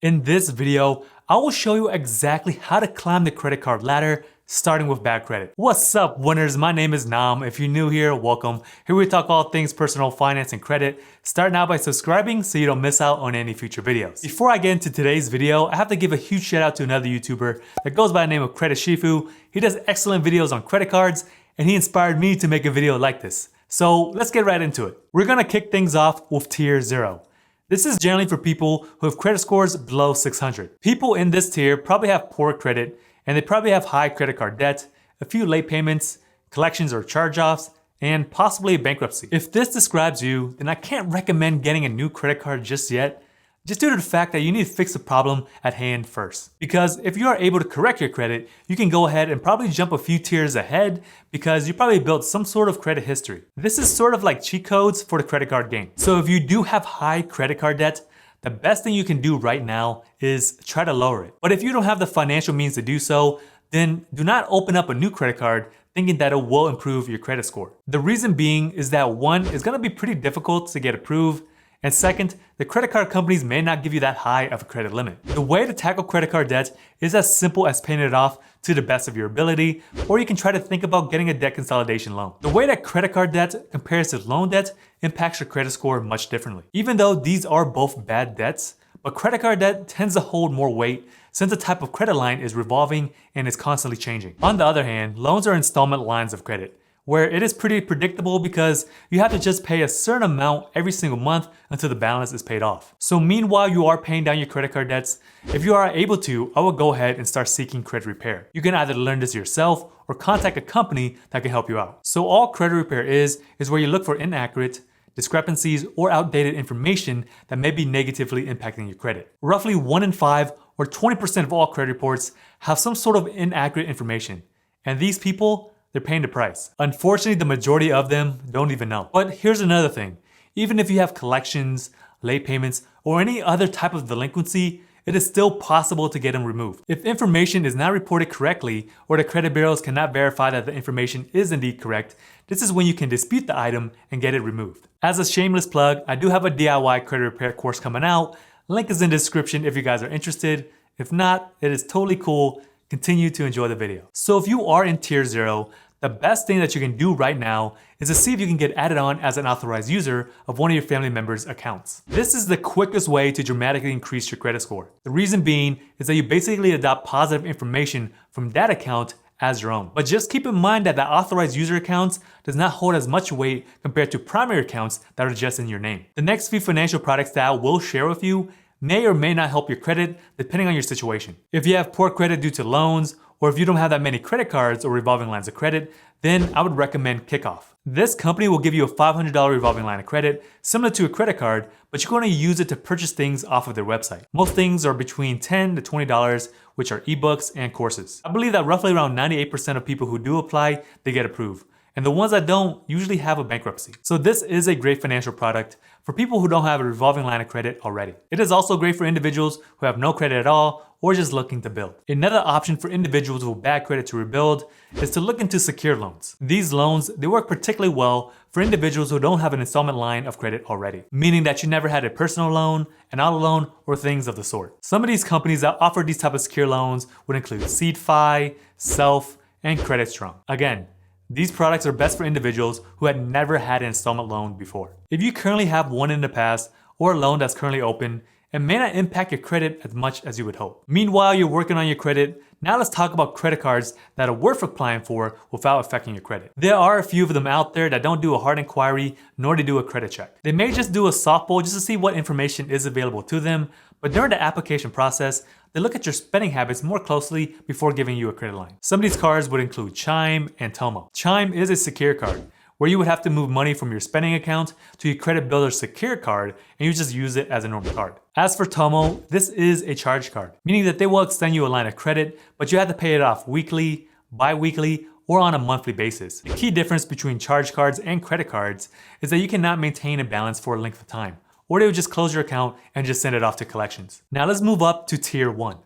In this video, I will show you exactly how to climb the credit card ladder, starting with bad credit. What's up, winners? My name is Naam. If you're new here, welcome. Here we talk all things personal finance and credit. Start now by subscribing so you don't miss out on any future videos. Before I get into today's video, I have to give a huge shout out to another YouTuber that goes by the name of Credit Shifu. He does excellent videos on credit cards, and he inspired me to make a video like this. So let's get right into it. We're gonna kick things off with Tier 0. This is generally for people who have credit scores below 600. People in this tier probably have poor credit, and they probably have high credit card debt, a few late payments, collections or charge-offs, and possibly bankruptcy. If this describes you, then I can't recommend getting a new credit card just yet, just due to the fact that you need to fix the problem at hand first. Because if you are able to correct your credit, you can go ahead and probably jump a few tiers ahead because you probably built some sort of credit history. This is sort of like cheat codes for the credit card game. So if you do have high credit card debt, the best thing you can do right now is try to lower it. But if you don't have the financial means to do so, then do not open up a new credit card thinking that it will improve your credit score. The reason being is that one, it's gonna be pretty difficult to get approved, and second, the credit card companies may not give you that high of a credit limit. The way to tackle credit card debt is as simple as paying it off to the best of your ability, or you can try to think about getting a debt consolidation loan. The way that credit card debt compares to loan debt impacts your credit score much differently. Even though these are both bad debts, but credit card debt tends to hold more weight since the type of credit line is revolving and is constantly changing. On the other hand, loans are installment lines of credit, where it is pretty predictable because you have to just pay a certain amount every single month until the balance is paid off. So meanwhile you are paying down your credit card debts, if you are able to, I would go ahead and start seeking credit repair. You can either learn this yourself or contact a company that can help you out. So all credit repair is where you look for inaccurate, discrepancies, or outdated information that may be negatively impacting your credit. Roughly 1 in 5 or 20% of all credit reports have some sort of inaccurate information, and these people, they're paying the price. Unfortunately, the majority of them don't even know. But here's another thing. Even if you have collections, late payments, or any other type of delinquency, it is still possible to get them removed. If information is not reported correctly, or the credit bureaus cannot verify that the information is indeed correct, this is when you can dispute the item and get it removed. As a shameless plug, I do have a DIY credit repair course coming out. Link is in the description if you guys are interested. If not, it is totally cool. Continue to enjoy the video. So if you are in Tier 0, the best thing that you can do right now is to see if you can get added on as an authorized user of one of your family members' accounts. This is the quickest way to dramatically increase your credit score. The reason being is that you basically adopt positive information from that account as your own. But just keep in mind that the authorized user accounts does not hold as much weight compared to primary accounts that are just in your name. The next few financial products that I will share with you may or may not help your credit depending on your situation. If you have poor credit due to loans, or if you don't have that many credit cards or revolving lines of credit, then I would recommend Kickoff. This company will give you a $500 revolving line of credit, similar to a credit card, but you're going to use it to purchase things off of their website. Most things are between $10 to $20, which are ebooks and courses. I believe that roughly around 98% of people who do apply, they get approved. And the ones that don't usually have a bankruptcy. So this is a great financial product for people who don't have a revolving line of credit already. It is also great for individuals who have no credit at all or just looking to build. Another option for individuals with bad credit to rebuild is to look into secured loans. These loans, they work particularly well for individuals who don't have an installment line of credit already, meaning that you never had a personal loan, an auto loan, or things of the sort. Some of these companies that offer these type of secure loans would include CeedFi, Self, and Credit Strong. Again, these products are best for individuals who had never had an installment loan before. If you currently have one in the past or a loan that's currently open, it may not impact your credit as much as you would hope. Meanwhile, you're working on your credit. Now let's talk about credit cards that are worth applying for without affecting your credit. There are a few of them out there that don't do a hard inquiry, nor do a credit check. They may just do a softball just to see what information is available to them, but during the application process, they look at your spending habits more closely before giving you a credit line. Some of these cards would include Chime and Tomo. Chime is a secure card, where you would have to move money from your spending account to your credit builder's secure card, and you just use it as a normal card. As for Tomo, this is a charge card, meaning that they will extend you a line of credit, but you have to pay it off weekly, bi-weekly, or on a monthly basis. The key difference between charge cards and credit cards is that you cannot maintain a balance for a length of time, or they would just close your account and just send it off to collections. Now let's move up to Tier 1.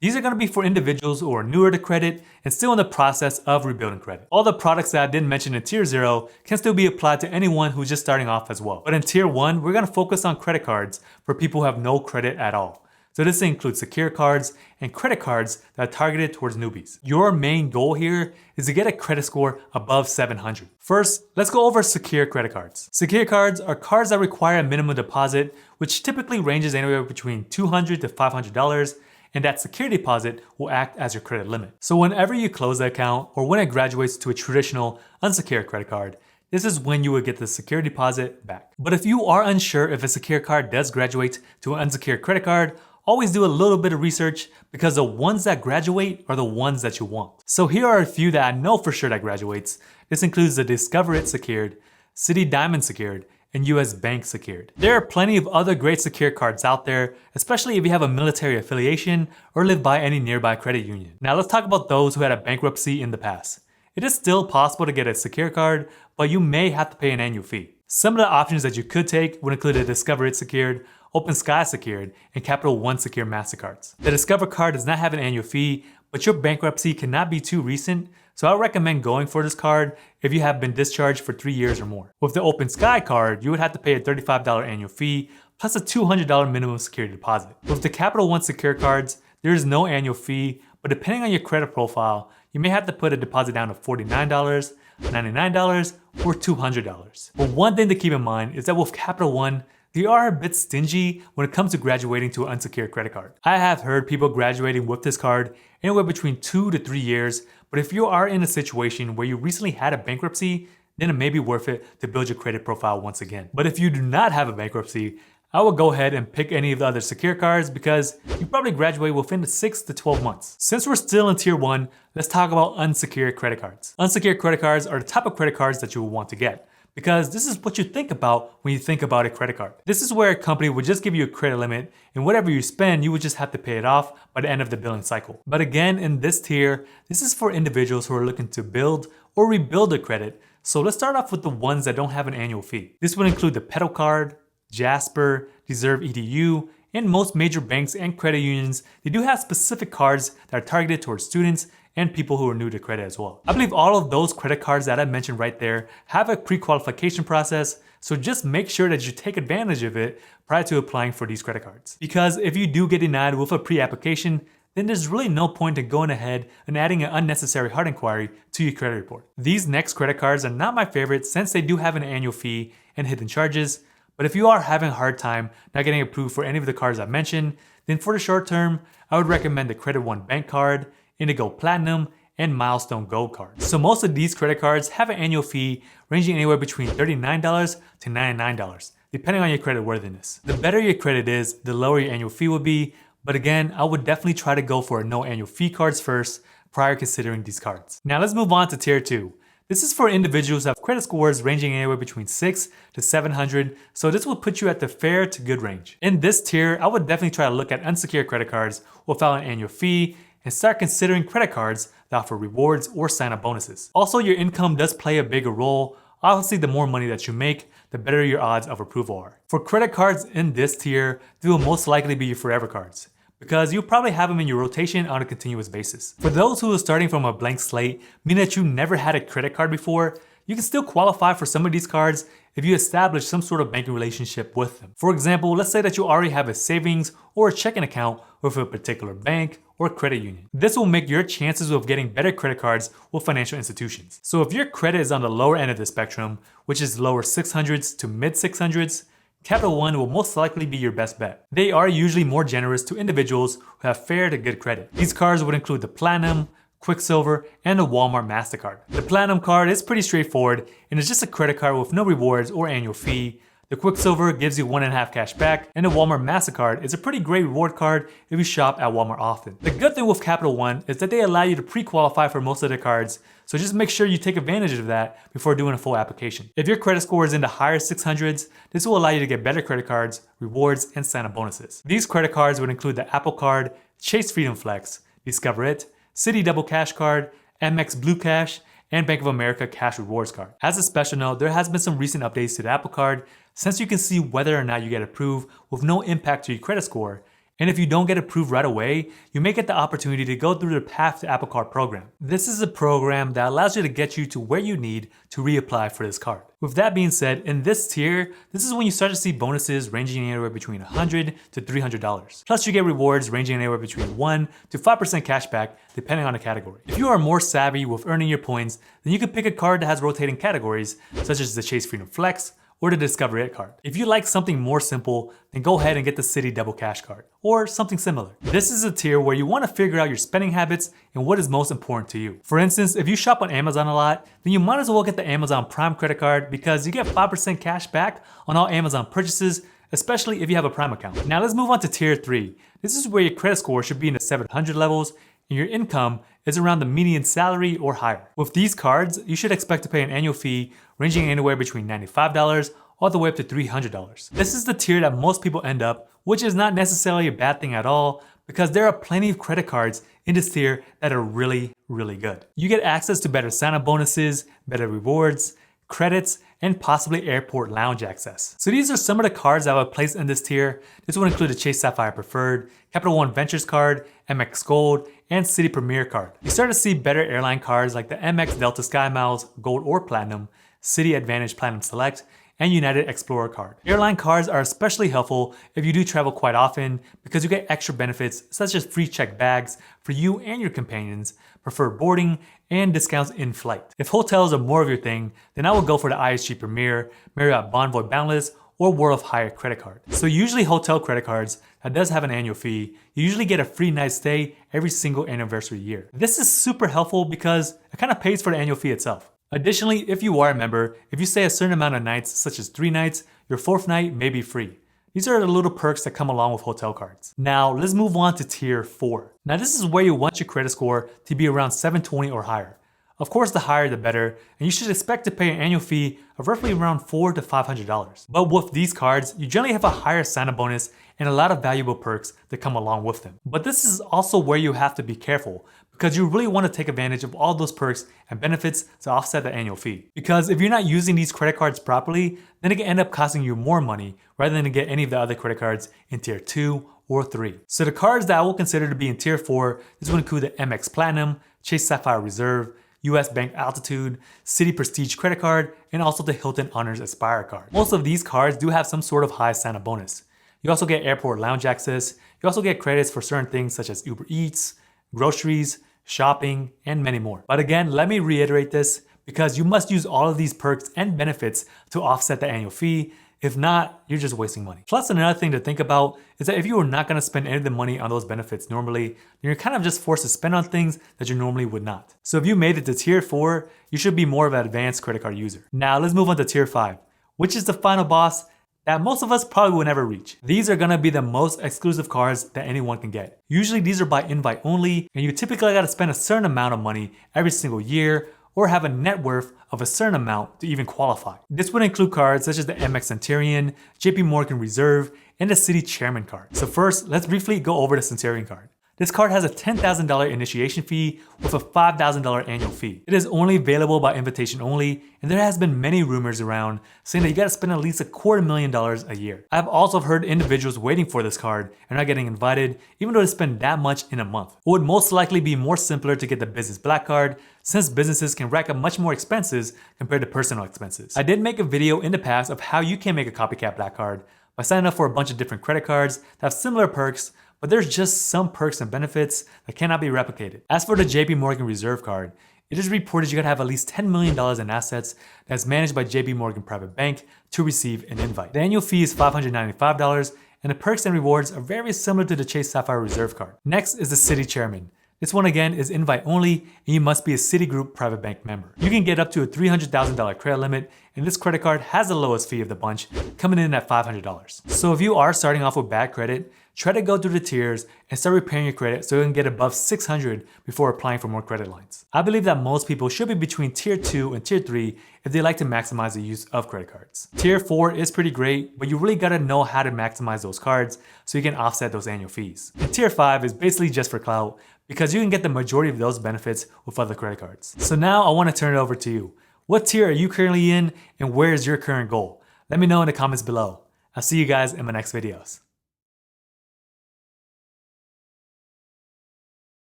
These are going to be for individuals who are newer to credit and still in the process of rebuilding credit. All the products that I didn't mention in Tier 0 can still be applied to anyone who's just starting off as well. But in Tier 1, we're going to focus on credit cards for people who have no credit at all. So this includes secure cards and credit cards that are targeted towards newbies. Your main goal here is to get a credit score above 700. First, let's go over secure credit cards. Secure cards are cards that require a minimum deposit, which typically ranges anywhere between $200 to $500, and that security deposit will act as your credit limit. So whenever you close the account or when it graduates to a traditional unsecured credit card, this is when you would get the security deposit back. But if you are unsure if a secure card does graduate to an unsecured credit card, always do a little bit of research because the ones that graduate are the ones that you want. So here are a few that I know for sure that graduates. This includes the Discover It secured, Citi Diamond secured, and US Bank secured. There are plenty of other great secured cards out there, especially if you have a military affiliation or live by any nearby credit union. Now let's talk about those who had a bankruptcy in the past. It is still possible to get a secure card, but you may have to pay an annual fee. Some of the options that you could take would include a Discover It secured, Open Sky secured, and Capital One secured Mastercards. The Discover card does not have an annual fee, but your bankruptcy cannot be too recent, so I recommend going for this card if you have been discharged for 3 years or more. With the Open Sky card, you would have to pay a $35 annual fee plus a $200 minimum security deposit. With the Capital One secure cards, there is no annual fee, but depending on your credit profile, you may have to put a deposit down of $49, $99, or $200. But one thing to keep in mind is that with Capital One, they are a bit stingy when it comes to graduating to an unsecured credit card. I have heard people graduating with this card anywhere between 2 to 3 years, but if you are in a situation where you recently had a bankruptcy, then it may be worth it to build your credit profile once again. But if you do not have a bankruptcy, I would go ahead and pick any of the other secure cards because you probably graduate within 6 to 12 months. Since we're still in tier 1, let's talk about unsecured credit cards. Unsecured credit cards are the type of credit cards that you will want to get, because this is what you think about when you think about a credit card. This is where a company would just give you a credit limit, and whatever you spend, you would just have to pay it off by the end of the billing cycle. But again, in this tier, this is for individuals who are looking to build or rebuild their credit. So let's start off with the ones that don't have an annual fee. This would include the Petal card, Jasper, Deserve EDU, and most major banks and credit unions. They do have specific cards that are targeted towards students and people who are new to credit as well. I believe all of those credit cards that I mentioned right there have a pre-qualification process, so just make sure that you take advantage of it prior to applying for these credit cards. Because if you do get denied with a pre-application, then there's really no point in going ahead and adding an unnecessary hard inquiry to your credit report. These next credit cards are not my favorite since they do have an annual fee and hidden charges, but if you are having a hard time not getting approved for any of the cards I mentioned, then for the short term, I would recommend the Credit One Bank card, Indigo Platinum, and Milestone Gold cards. So most of these credit cards have an annual fee ranging anywhere between $39 to $99, depending on your credit worthiness. The better your credit is, the lower your annual fee will be, but again, I would definitely try to go for no annual fee cards first prior considering these cards. Now let's move on to tier 2. This is for individuals who have credit scores ranging anywhere between 6 to 700, so this will put you at the fair to good range. In this tier, I would definitely try to look at unsecured credit cards without an annual fee and start considering credit cards that offer rewards or sign-up bonuses. Also, your income does play a bigger role. Obviously, the more money that you make, the better your odds of approval are. For credit cards in this tier, they will most likely be your forever cards, because you'll probably have them in your rotation on a continuous basis. For those who are starting from a blank slate, meaning that you never had a credit card before, you can still qualify for some of these cards if you establish some sort of banking relationship with them. For example, let's say that you already have a savings or a checking account with a particular bank or credit union. This will make your chances of getting better credit cards with financial institutions. So if your credit is on the lower end of the spectrum, which is lower 600s to mid 600s, Capital One will most likely be your best bet. They are usually more generous to individuals who have fair to good credit. These cards would include the Platinum, Quicksilver, and the Walmart Mastercard. The Platinum card is pretty straightforward and is just a credit card with no rewards or annual fee. The Quicksilver gives you 1.5 cash back, and the Walmart Mastercard is a pretty great reward card if you shop at Walmart often. The good thing with Capital One is that they allow you to pre-qualify for most of their cards, so just make sure you take advantage of that before doing a full application. If your credit score is in the higher 600s, this will allow you to get better credit cards, rewards, and sign-up bonuses. These credit cards would include the Apple Card, Chase Freedom Flex, Discover It, Citi Double Cash Card, AMEX Blue Cash, and Bank of America Cash Rewards Card. As a special note, there has been some recent updates to the Apple Card since you can see whether or not you get approved with no impact to your credit score, And if you don't get approved right away, you may get the opportunity to go through the Path to Apple Card program. This is a program that allows you to get you to where you need to reapply for this card. With that being said, in this tier, this is when you start to see bonuses ranging anywhere between $100 to $300. Plus you get rewards ranging anywhere between 1 to 5% cash back depending on the category. If you are more savvy with earning your points, then you can pick a card that has rotating categories such as the Chase Freedom Flex or the Discover It card. If you like something more simple, then go ahead and get the Citi Double Cash card or something similar. This is a tier where you want to figure out your spending habits and what is most important to you. For instance, if you shop on Amazon a lot, then you might as well get the Amazon Prime credit card because you get 5% cash back on all Amazon purchases, especially if you have a Prime account. Now let's move on to tier 3. This is where your credit score should be in the 700 levels and your income is around the median salary or higher. With these cards, you should expect to pay an annual fee ranging anywhere between $95 all the way up to $300. This is the tier that most people end up, which is not necessarily a bad thing at all because there are plenty of credit cards in this tier that are really good. You get access to better sign-up bonuses, better rewards, credits, and possibly airport lounge access. So these are some of the cards that I would place in this tier. This would include the Chase Sapphire Preferred, Capital One Ventures card, AMEX Gold, and Citi Premier card. You start to see better airline cards like the AMEX Delta Sky Miles Gold or Platinum, Citi Advantage Platinum Select, and United Explorer card. Airline cards are especially helpful if you do travel quite often because you get extra benefits such as free checked bags for you and your companions, preferred boarding, and discounts in flight. If hotels are more of your thing, then I would go for the IHG Premier, Marriott Bonvoy Boundless, or World of Hyatt credit card. So usually hotel credit cards that does have an annual fee, you usually get a free night stay every single anniversary year. This is super helpful because it kind of pays for the annual fee itself. Additionally, if you are a member, if you stay a certain amount of nights, such as 3 nights, your 4th night may be free. These are the little perks that come along with hotel cards. Now, let's move on to tier 4. Now, this is where you want your credit score to be around 720 or higher. Of course, the higher the better, and you should expect to pay an annual fee of roughly around $400 to $500. But with these cards, you generally have a higher sign-up bonus and a lot of valuable perks that come along with them. But this is also where you have to be careful because you really want to take advantage of all those perks and benefits to offset the annual fee. Because if you're not using these credit cards properly, then it can end up costing you more money rather than to get any of the other credit cards in tier 2 or 3. So the cards that I will consider to be in tier 4, this will include the AMEX Platinum, Chase Sapphire Reserve, US Bank Altitude, Citi Prestige Credit Card, and also the Hilton Honors Aspire card. Most of these cards do have some sort of high sign-up bonus. You also get airport lounge access. You also get credits for certain things such as Uber Eats, groceries, shopping, and many more. But again, let me reiterate this because you must use all of these perks and benefits to offset the annual fee. If not, you're just wasting money. Plus, another thing to think about is that if you are not going to spend any of the money on those benefits normally, then you're kind of just forced to spend on things that you normally would not. So if you made it to tier 4, you should be more of an advanced credit card user. Now let's move on to tier 5, which is the final boss that most of us probably will never reach. These are gonna be the most exclusive cards that anyone can get. Usually these are by invite only, and you typically gotta spend a certain amount of money every single year or have a net worth of a certain amount to even qualify. This would include cards such as the AMEX Centurion, JP Morgan Reserve, and the Citi Chairman card. So first, let's briefly go over the Centurion card. This card has a $10,000 initiation fee with a $5,000 annual fee. It is only available by invitation only, and there has been many rumors around saying that you gotta spend at least $250,000 a year. I've also heard individuals waiting for this card and not getting invited, even though they spend that much in a month. It would most likely be more simpler to get the business black card, since businesses can rack up much more expenses compared to personal expenses. I did make a video in the past of how you can make a copycat black card by signing up for a bunch of different credit cards that have similar perks, but there's just some perks and benefits that cannot be replicated. As for the JP Morgan Reserve card, it is reported you gotta have at least $10 million in assets that's managed by JP Morgan Private Bank to receive an invite. The annual fee is $595, and the perks and rewards are very similar to the Chase Sapphire Reserve card. Next is the Citi Chairman. This one again is invite only, and you must be a Citigroup Private Bank member. You can get up to a $300,000 credit limit, and this credit card has the lowest fee of the bunch, coming in at $500. So if you are starting off with bad credit, try to go through the tiers and start repairing your credit so you can get above 600 before applying for more credit lines. I believe that most people should be between tier 2 and tier 3 if they like to maximize the use of credit cards. Tier 4 is pretty great, but you really gotta know how to maximize those cards so you can offset those annual fees. And tier 5 is basically just for clout because you can get the majority of those benefits with other credit cards. So now I wanna turn it over to you. What tier are you currently in and where is your current goal? Let me know in the comments below. I'll see you guys in my next videos.